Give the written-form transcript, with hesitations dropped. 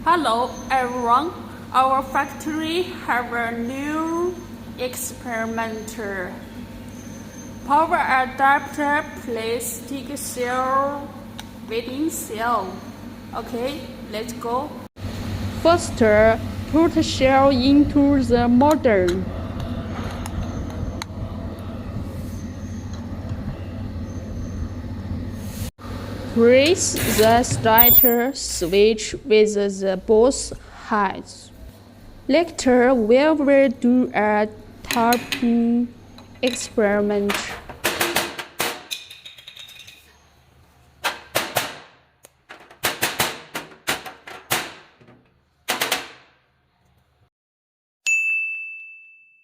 Hello everyone, our factory have a new experimenter. Power adapter plastic cell within cell. Okay, let's go. First, put shell into the model. Press the starter switch with the both hands. Later, we will do a tapping experiment.